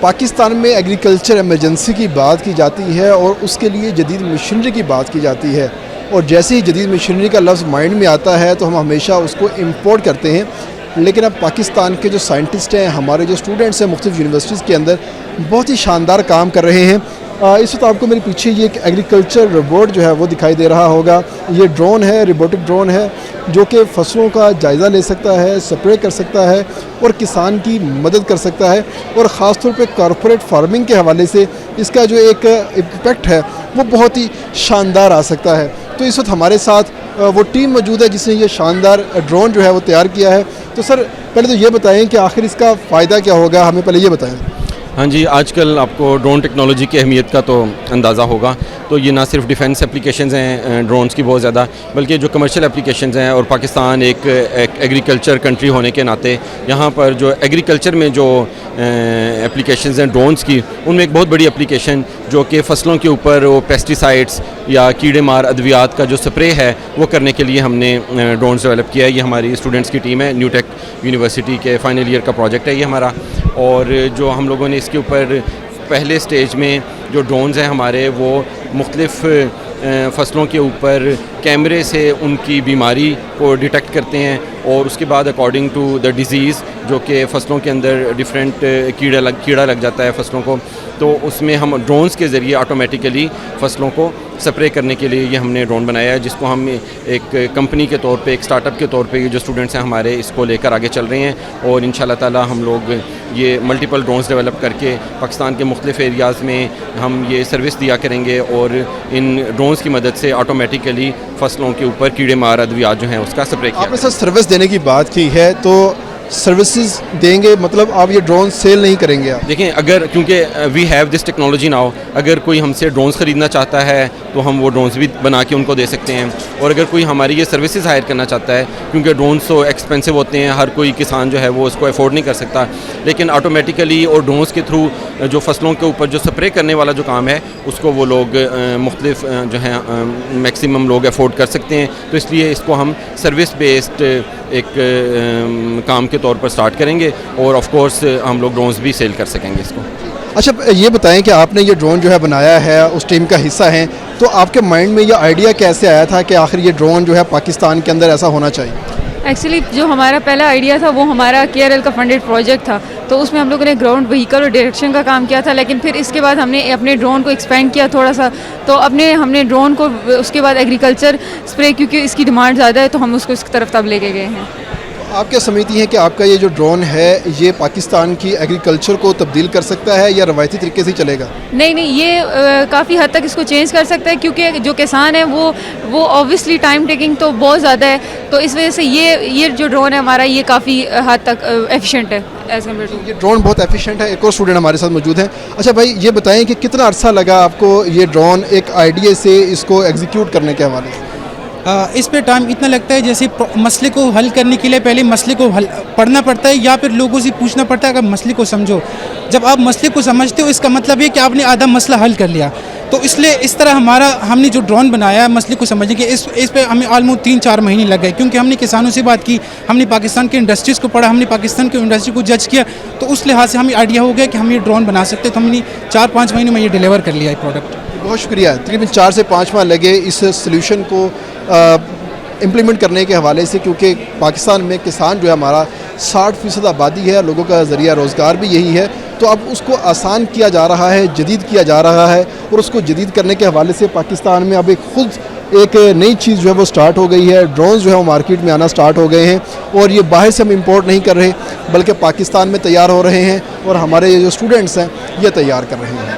پاکستان میں agriculture emergency کی بات کی جاتی ہے اور اس کے لیے جدید مشینری کی بات کی جاتی ہے، اور جیسے ہی جدید مشینری کا لفظ مائنڈ میں آتا ہے تو ہم ہمیشہ اس کو امپورٹ کرتے ہیں. لیکن اب پاکستان کے جو سائنٹسٹ ہیں، ہمارے جو اسٹوڈنٹس ہیں مختلف یونیورسٹیز کے اندر، بہت ہی شاندار کام کر رہے ہیں. اس وقت آپ کو میرے پیچھے یہ ایک ایگریکلچر روبوٹ جو ہے وہ دکھائی دے رہا ہوگا. یہ ڈرون ہے، روبوٹک ڈرون ہے، جو کہ فصلوں کا جائزہ لے سکتا ہے، سپرے کر سکتا ہے اور کسان کی مدد کر سکتا ہے. اور خاص طور پہ کارپوریٹ فارمنگ کے حوالے سے اس کا جو ایک امپیکٹ ہے وہ بہت ہی شاندار آ سکتا ہے. تو اس وقت ہمارے ساتھ وہ ٹیم موجود ہے جس نے یہ شاندار ڈرون جو ہے وہ تیار کیا ہے. تو سر پہلے تو یہ بتائیں کہ آخر اس کا فائدہ کیا ہوگا، ہمیں پہلے یہ بتائیں. ہاں جی، آج کل آپ کو ڈرون ٹیکنالوجی کی اہمیت کا تو اندازہ ہوگا. تو یہ نہ صرف ڈیفینس اپلیکیشنز ہیں ڈرونز کی بہت زیادہ، بلکہ جو کمرشل اپلیکیشنز ہیں، اور پاکستان ایک ایگریکلچر کنٹری ہونے کے ناطے یہاں پر جو ایگریکلچر میں جو اپلیکیشنز ہیں ڈرونز کی، ان میں ایک بہت بڑی اپلیکیشن جو کہ فصلوں کے اوپر وہ پیسٹیسائڈس یا کیڑے مار ادویات کا جو سپرے ہے وہ کرنے کے لیے ہم نے ڈرونز ڈیولپ کیا ہے. یہ ہماری اسٹوڈنٹس کی ٹیم ہے، نیو ٹیک یونیورسٹی کے فائنل ایئر کا پروجیکٹ ہے یہ ہمارا. اور جو ہم لوگوں نے اس کے اوپر پہلے سٹیج میں جو ڈرونز ہیں ہمارے، وہ مختلف فصلوں کے اوپر کیمرے سے ان کی بیماری کو ڈیٹیکٹ کرتے ہیں، اور اس کے بعد اکارڈنگ ٹو دا ڈیزیز جو کہ فصلوں کے اندر ڈفرینٹ کیڑا لگ جاتا ہے فصلوں کو، تو اس میں ہم ڈرونز کے ذریعے آٹومیٹیکلی فصلوں کو سپرے کرنے کے لیے یہ ہم نے ڈرون بنایا ہے، جس کو ہم ایک کمپنی کے طور پہ، ایک اسٹارٹ اپ کے طور پہ، یہ جو اسٹوڈنٹس ہیں ہمارے اس کو لے کر آگے چل رہے ہیں. اور انشاءاللہ تعالی ہم لوگ یہ ملٹیپل ڈرونز ڈیولپ کر کے پاکستان کے مختلف ایریاز میں ہم یہ سروس دیا کریں گے، اور ان ڈرونز کی مدد سے آٹومیٹیکلی فصلوں کے اوپر کیڑے مار ادویات جو ہیں اس کا سپرے کیا. آپ نے سر سروس دینے کی بات کی ہے، تو سروسز دیں گے مطلب آپ یہ ڈرون سیل نہیں کریں گے؟ آپ دیکھیں، اگر کیونکہ we have this technology now, اگر کوئی ہم سے ڈرونز خریدنا چاہتا ہے تو ہم وہ ڈرونز بھی بنا کے ان کو دے سکتے ہیں. اور اگر کوئی ہماری یہ سروسز ہائر کرنا چاہتا ہے، کیونکہ ڈرونز تو ایکسپینسو ہوتے ہیں، ہر کوئی کسان جو ہے وہ اس کو افورڈ نہیں کر سکتا، لیکن آٹومیٹیکلی اور ڈرونز کے تھرو جو فصلوں کے اوپر جو سپرے کرنے والا جو کام ہے اس کو وہ لوگ مختلف جو ہیں میکسیمم لوگ افورڈ کر سکتے ہیں. تو اس لیے اس کو ہم سروس بیسڈ ایک کام کے طور پر سٹارٹ کریں گے، اور آف کورس ہم لوگ ڈرونز بھی سیل کر سکیں گے اس کو. اچھا یہ بتائیں کہ آپ نے یہ ڈرون جو ہے بنایا ہے، اس ٹیم کا حصہ ہیں، تو آپ کے مائنڈ میں یہ آئیڈیا کیسے آیا تھا کہ آخر یہ ڈرون جو ہے پاکستان کے اندر ایسا ہونا چاہیے؟ ایکچولی جو ہمارا پہلا آئیڈیا تھا وہ ہمارا KRL کا فنڈڈ پروجیکٹ تھا، تو اس میں ہم لوگوں نے گراؤنڈ وہیکل اور ڈائریکشن کا کام کیا تھا. لیکن پھر اس کے بعد ہم نے اپنے ڈرون کو ایکسپینڈ کیا تھوڑا سا، تو ہم نے ڈرون کو اس کے بعد ایگریکلچر اسپرے، کیونکہ اس کی ڈیمانڈ زیادہ ہے تو ہم اس کو اس طرف تب لے کے گئے ہیں. آپ کیا سمجھتی ہیں کہ آپ کا یہ جو ڈرون ہے یہ پاکستان کی ایگریکلچر کو تبدیل کر سکتا ہے یا روایتی طریقے سے چلے گا؟ نہیں، یہ کافی حد تک اس کو چینج کر سکتا ہے، کیونکہ جو کسان ہے وہ اوبویسلی ٹائم ٹیکنگ تو بہت زیادہ ہے، تو اس وجہ سے یہ جو ڈرون ہے ہمارا یہ کافی حد تک ایفیشینٹ ہے ایز کمپیئر ٹو. یہ ڈرون بہت ایفیشینٹ ہے. ایک اور اسٹوڈنٹ ہمارے ساتھ موجود ہیں. اچھا بھائی یہ بتائیں کہ کتنا عرصہ لگا آپ کو یہ ڈرون ایک آئیڈیا سے اس کو ایگزیکیوٹ کرنے کے حوالے سے؟ اس پہ ٹائم اتنا لگتا ہے جیسے مسئلے کو حل کرنے کے لیے پہلے مسئلے کو پڑھنا پڑتا ہے، یا پھر لوگوں سے پوچھنا پڑتا ہے. اگر مسئلے کو سمجھو، جب آپ مسئلے کو سمجھتے ہو اس کا مطلب یہ کہ آپ نے آدھا مسئلہ حل کر لیا. تو اس لیے اس طرح ہم نے جو ڈرون بنایا ہے مسئلے کو سمجھنے کے، اس پہ ہمیں آلموسٹ 3-4 مہینے لگ گئے، کیونکہ ہم نے کسانوں سے بات کی، ہم نے پاکستان کے انڈسٹریز کو پڑھا، ہم نے پاکستان کے انڈسٹری کو جج کیا. تو اس لحاظ سے ہمیں آئیڈیا ہو گیا کہ ہم یہ ڈرون بنا سکتے ہیں. تو ہم نے 4-5 مہینے میں یہ ڈیلیور کر لیا ہے پروڈکٹ. بہت شکریہ. تقریباً 4 سے 5 ماہ لگے اس سلیوشن کو امپلیمنٹ کرنے کے حوالے سے، کیونکہ پاکستان میں کسان جو ہے ہمارا 60% آبادی ہے، لوگوں کا ذریعہ روزگار بھی یہی ہے. تو اب اس کو آسان کیا جا رہا ہے، جدید کیا جا رہا ہے، اور اس کو جدید کرنے کے حوالے سے پاکستان میں اب ایک نئی چیز جو ہے وہ سٹارٹ ہو گئی ہے. ڈرونز جو ہے وہ مارکیٹ میں آنا سٹارٹ ہو گئے ہیں، اور یہ باہر سے ہم امپورٹ نہیں کر رہے بلکہ پاکستان میں تیار ہو رہے ہیں، اور ہمارے یہ جو اسٹوڈنٹس ہیں یہ تیار کر رہے ہیں.